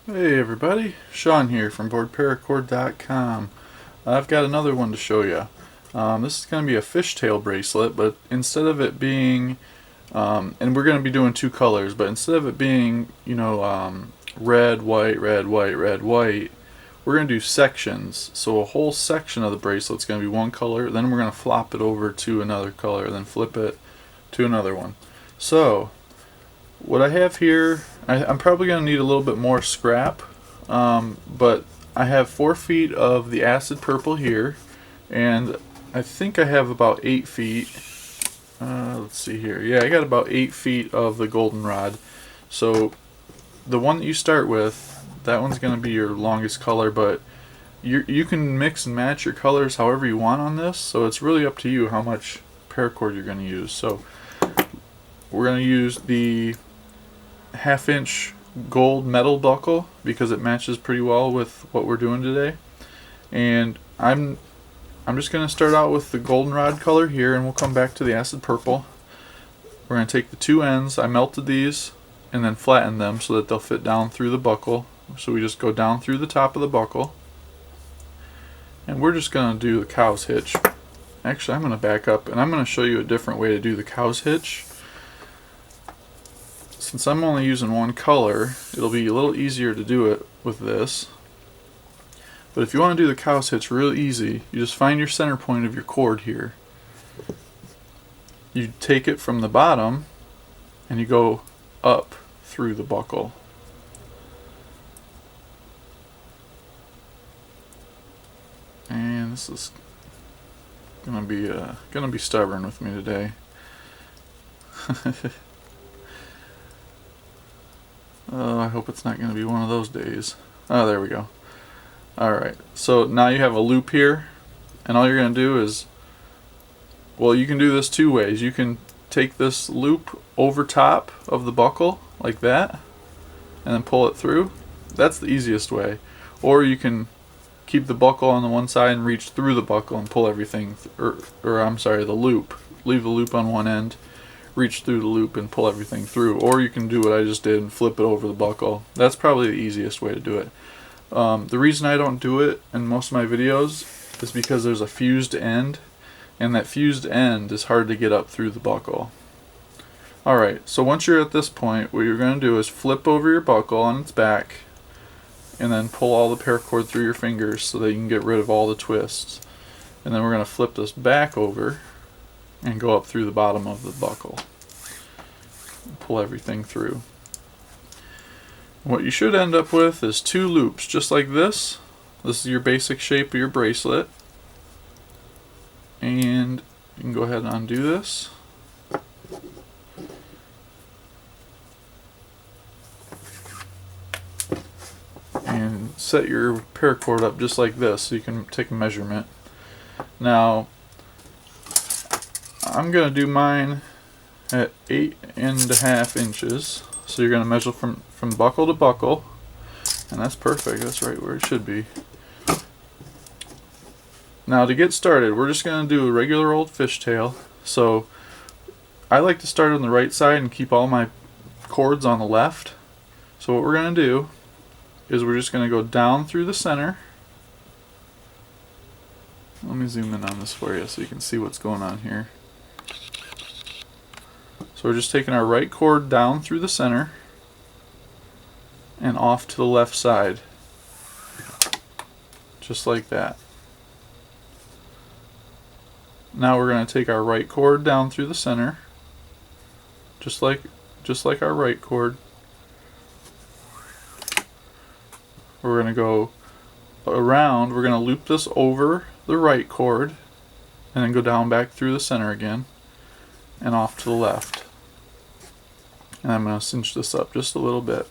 Hey everybody, Sean here from BoredParacord.com. I've got another one to show you. This is going to be a fishtail bracelet, but instead of it being, and we're going to be doing two colors, but instead of it being, red, white, red, white, red, white, we're going to do sections. So a whole section of the bracelet's going to be one color, then we're going to flop it over to another color, then flip it to another one. So what I have here, I'm probably going to need a little bit more scrap, but I have 4 feet of the acid purple here, and I think I have about 8 feet. Let's see here. Yeah, I got about 8 feet of the goldenrod. So the one that you start with, that one's going to be your longest color, but you can mix and match your colors however you want on this, so it's really up to you how much paracord you're going to use. So we're going to use the 1/2 inch gold metal buckle because it matches pretty well with what we're doing today. And I'm just going to start out with the goldenrod color here, and we'll come back to the acid purple. We're going to take the two ends, I melted these and then flattened them so that they'll fit down through the buckle. So we just go down through the top of the buckle, and we're just going to do the cow's hitch. Actually, I'm going to back up and I'm going to show you a different way to do the cow's hitch. Since I'm only using one color, it'll be a little easier to do it with this. But if you want to do the cow's hitch real easy, you just find your center point of your cord here. You take it from the bottom and you go up through the buckle. And this is gonna be stubborn with me today. Oh, I hope it's not going to be one of those days. Oh, there we go. Alright, so now you have a loop here, and all you're going to do is, well, you can do this two ways. You can take this loop over top of the buckle, like that, and then pull it through. That's the easiest way. Or you can keep the buckle on the one side and reach through the buckle and pull everything, the loop. Leave the loop on one end, reach through the loop and pull everything through. Or you can do what I just did and flip it over the buckle. That's probably the easiest way to do it. The reason I don't do it in most of my videos is because there's a fused end, and that fused end is hard to get up through the buckle. Alright, so once you're at this point, what you're going to do is flip over your buckle on its back and then pull all the paracord through your fingers so that you can get rid of all the twists. And then we're going to flip this back over and go up through the bottom of the buckle. Pull everything through. What you should end up with is 2 loops, just like this. This is your basic shape of your bracelet. And you can go ahead and undo this. And set your paracord up just like this so you can take a measurement. Now, I'm going to do mine at 8.5 inches. So you're going to measure from buckle to buckle, and that's perfect. That's right where it should be. Now to get started, we're just going to do a regular old fishtail. So I like to start on the right side and keep all my cords on the left. So what we're going to do is we're just going to go down through the center. Let me zoom in on this for you so you can see what's going on here. So we're just taking our right cord down through the center and off to the left side, just like that. Now we're going to take our right cord down through the center, just like our right cord. We're going to go around, we're going to loop this over the right cord and then go down back through the center again and off to the left. And I'm going to cinch this up just a little bit.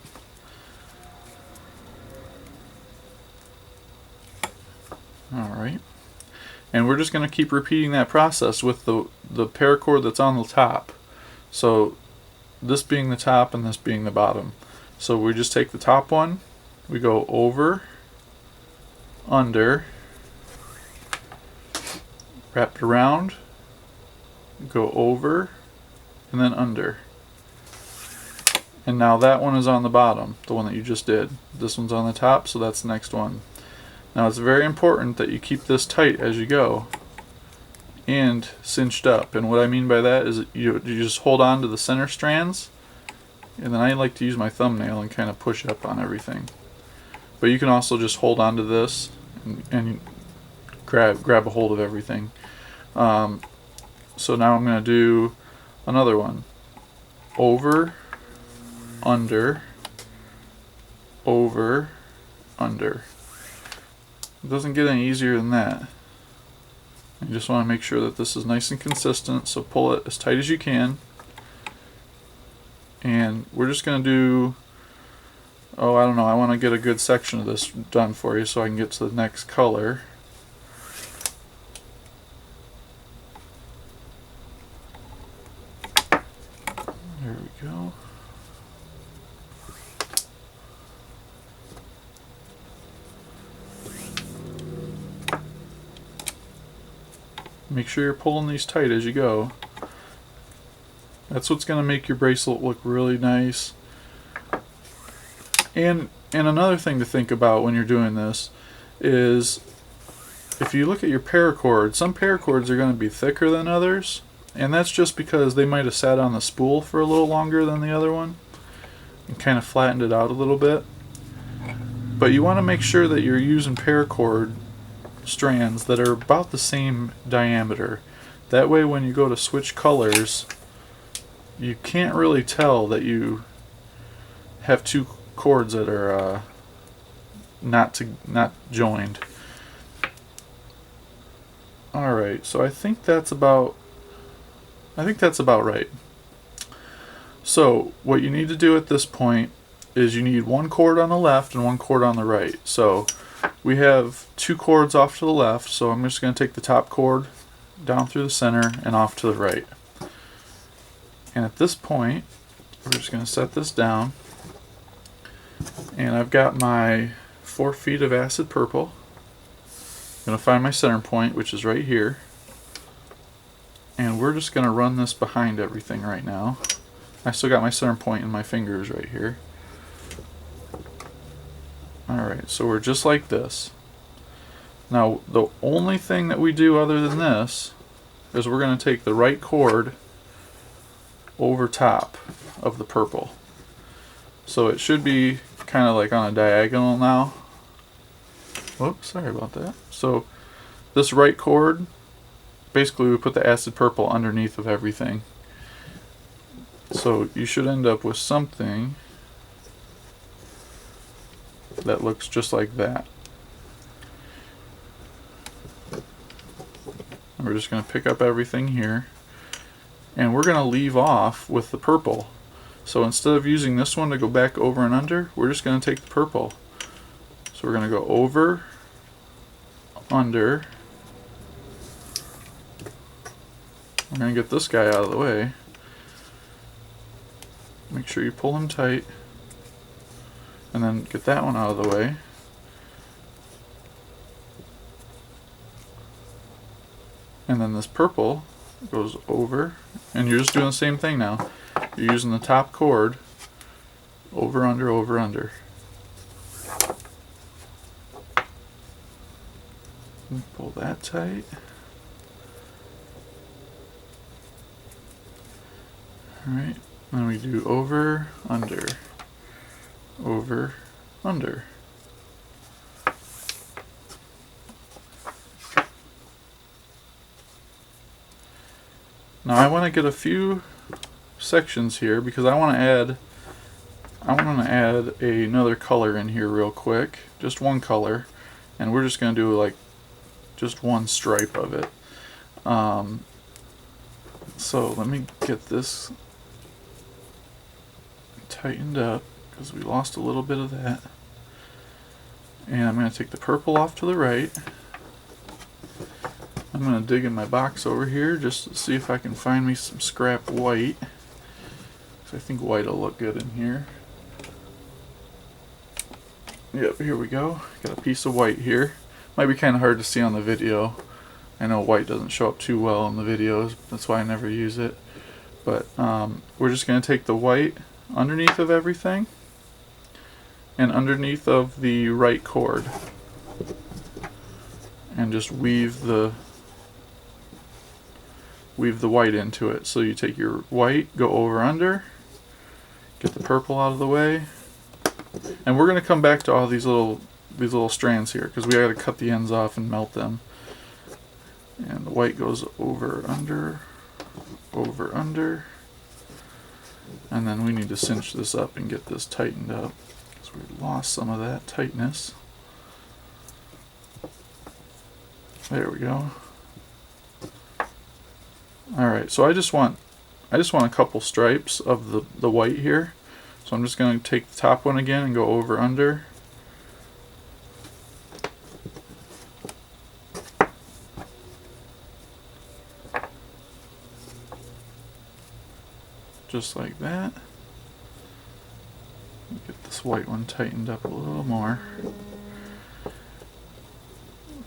Alright. And we're just going to keep repeating that process with the paracord that's on the top. So this being the top and this being the bottom. So we just take the top one, we go over, under, wrap it around, go over, and then under. And now that one is on the bottom, the one that you just did. This one's on the top, so that's the next one. Now it's very important that you keep this tight as you go and cinched up. And what I mean by that is you just hold on to the center strands, and then I like to use my thumbnail and kind of push up on everything. But you can also just hold on to this and grab a hold of everything. So now I'm going to do another one. Over, under, over, under. It doesn't get any easier than that. You just want to make sure that this is nice and consistent, so pull it as tight as you can. And we're just going to do, oh, I don't know, I want to get a good section of this done for you so I can get to the next color. There we go. Make sure you're pulling these tight as you go. That's what's going to make your bracelet look really nice. And another thing to think about when you're doing this is if you look at your paracord, some paracords are going to be thicker than others, and that's just because they might have sat on the spool for a little longer than the other one and kind of flattened it out a little bit. But you want to make sure that you're using paracord strands that are about the same diameter. That way when you go to switch colors, you can't really tell that you have two cords that are not joined. Alright, so I think that's about right. So what you need to do at this point is you need one cord on the left and one cord on the right. So we have two cords off to the left, so I'm just going to take the top cord down through the center and off to the right. And at this point, we're just going to set this down. And I've got my 4 feet of acid purple. I'm going to find my center point, which is right here. And we're just going to run this behind everything right now. I still got my center point in my fingers right here. Alright, so we're just like this. Now, the only thing that we do other than this is we're going to take the right cord over top of the purple. So it should be kind of like on a diagonal now. Whoops, sorry about that. So this right cord, basically we put the acid purple underneath of everything. So you should end up with something that looks just like that. And we're just going to pick up everything here, and we're going to leave off with the purple. So instead of using this one to go back over and under, we're just going to take the purple. So we're going to go over, under. We're going to get this guy out of the way. Make sure you pull him tight. And then get that one out of the way. And then this purple goes over, and you're just doing the same thing now. You're using the top cord, over, under, over, under. And pull that tight. Alright, then we do over, under. Over, under. Now I want to get a few sections here because I want to add another color in here real quick, just one color, and we're just going to do like just one stripe of it. So let me get this tightened up, because we lost a little bit of that. And I'm going to take the purple off to the right. I'm going to dig in my box over here just to see if I can find me some scrap white. So I think white will look good in here. Yep, here we go. Got a piece of white here. Might be kind of hard to see on the video. I know white doesn't show up too well in the videos, that's why I never use it. But we're just going to take the white underneath of everything and underneath of the right cord, and just weave the white into it. So you take your white, go over under, get the purple out of the way, and we're going to come back to all these little strands here because we got to cut the ends off and melt them. And the white goes over under, and then we need to cinch this up and get this tightened up because we lost some of that tightness. There we go. Alright, so I just want a couple stripes of the white here. So I'm just going to take the top one again and go over under. Just like that. Get this white one tightened up a little more.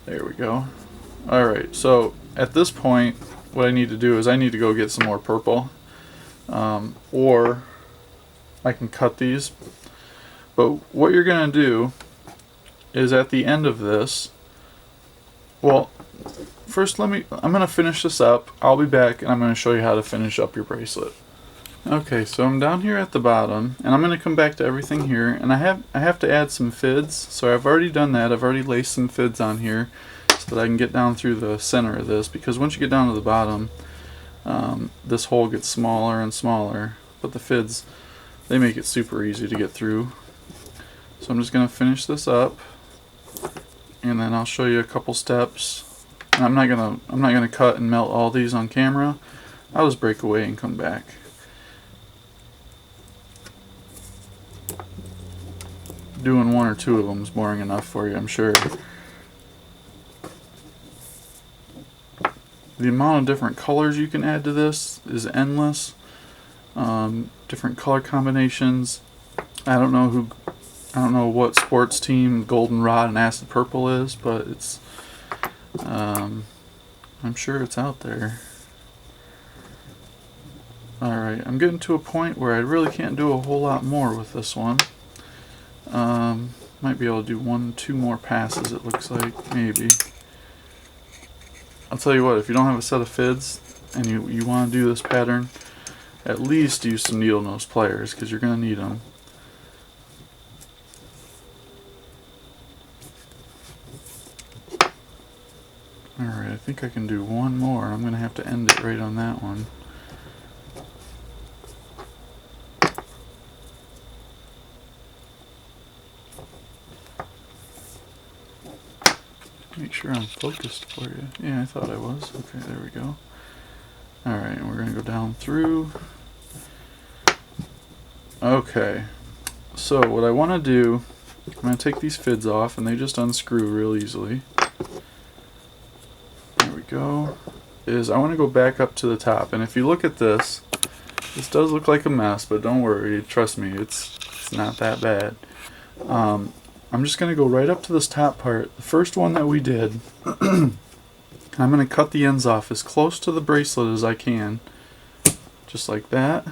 There we go. Alright, so at this point what I need to do is I need to go get some more purple, or I can cut these. But what you're going to do is at the end of this, well, first I'm going to finish this up. I'll be back and I'm going to show you how to finish up your bracelet. Okay, so I'm down here at the bottom and I'm going to come back to everything here, and I have to add some fids. So I've already done that. I've already laced some fids on here so that I can get down through the center of this, because once you get down to the bottom, this hole gets smaller and smaller, but the fids, they make it super easy to get through. So I'm just going to finish this up, and then I'll show you a couple steps. And I'm not gonna cut and melt all these on camera. I'll just break away and come back. Doing one or two of them is boring enough for you, I'm sure. The amount of different colors you can add to this is endless. Different color combinations. I don't know what sports team Goldenrod and Acid Purple is, but it's I'm sure it's out there. Alright, I'm getting to a point where I really can't do a whole lot more with this one. Might be able to do 2 more passes, it looks like, maybe. I'll tell you what, if you don't have a set of fids and you want to do this pattern, at least use some needle nose pliers, because you're going to need them. Alright, I think I can do one more. I'm going to have to end it right on that one. Make sure I'm focused for you. Yeah, I thought I was. Okay, there we go. Alright, and we're going to go down through. Okay, so what I want to do, I'm going to take these fids off, and they just unscrew real easily. There we go. I want to go back up to the top, and if you look at this, this does look like a mess, but don't worry, trust me, it's not that bad. I'm just going to go right up to this top part, the first one that we did. I'm going to cut the ends off as close to the bracelet as I can, just like that.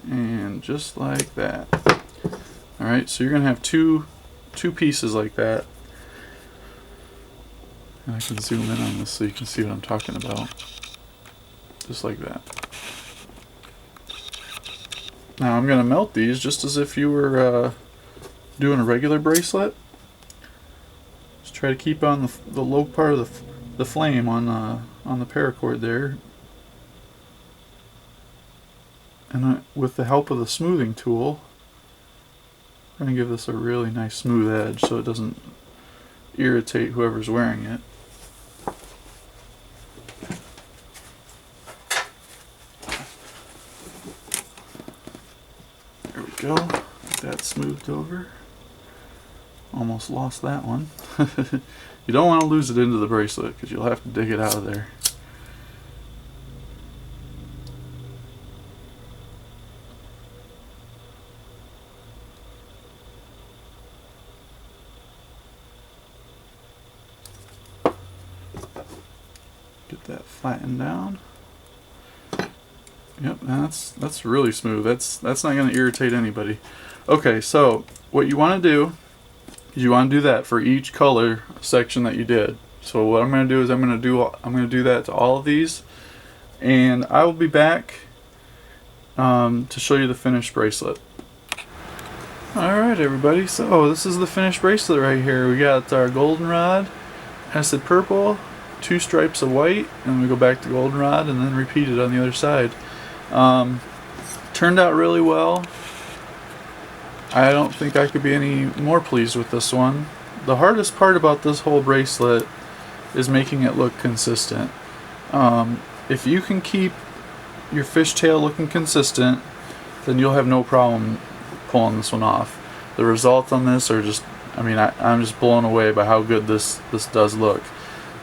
And just like that. Alright, so you're going to have two pieces like that. And I can zoom in on this so you can see what I'm talking about. Just like that. Now I'm going to melt these just as if you were doing a regular bracelet. Just try to keep on the low part of the flame on the paracord there. And with the help of the smoothing tool, I'm going to give this a really nice smooth edge so it doesn't irritate whoever's wearing it. There we go. Get that smoothed over. Almost lost that one. You don't want to lose it into the bracelet because you'll have to dig it out of there. Get that flattened down. Yep, that's really smooth. That's not going to irritate anybody. Okay, so what you want to do is you want to do that for each color section that you did. So what I'm going to do is I'm going to do that to all of these, and I will be back to show you the finished bracelet. Alright everybody, so this is the finished bracelet right here. We got our goldenrod, acid purple, 2 stripes of white, and we go back to goldenrod and then repeat it on the other side. Turned out really well. I don't think I could be any more pleased with this one. The hardest part about this whole bracelet is making it look consistent. If you can keep your fishtail looking consistent, then you'll have no problem pulling this one off. The results on this are just, I'm just blown away by how good this does look.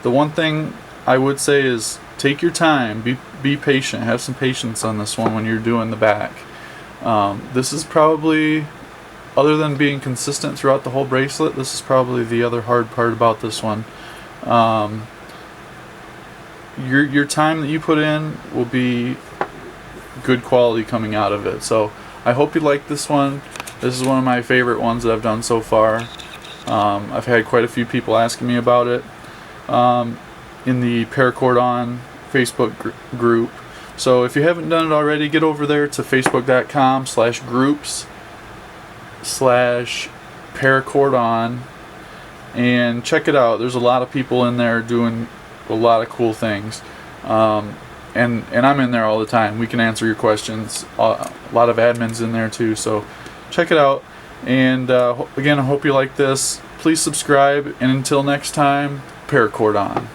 The one thing I would say is take your time, be patient, have some patience on this one when you're doing the back. This is probably, other than being consistent throughout the whole bracelet, this is probably the other hard part about this one. Your time that you put in will be good quality coming out of it. So I hope you like this one. This is one of my favorite ones that I've done so far. I've had quite a few people asking me about it in the Paracord on Facebook group. So if you haven't done it already, get over there to facebook.com/groups/Paracord on and check it out. There's a lot of people in there doing a lot of cool things. And I'm in there all the time. We can answer your questions. A lot of admins in there too, so check it out. And again, I hope you like this. Please subscribe, and until next time, Paracord on.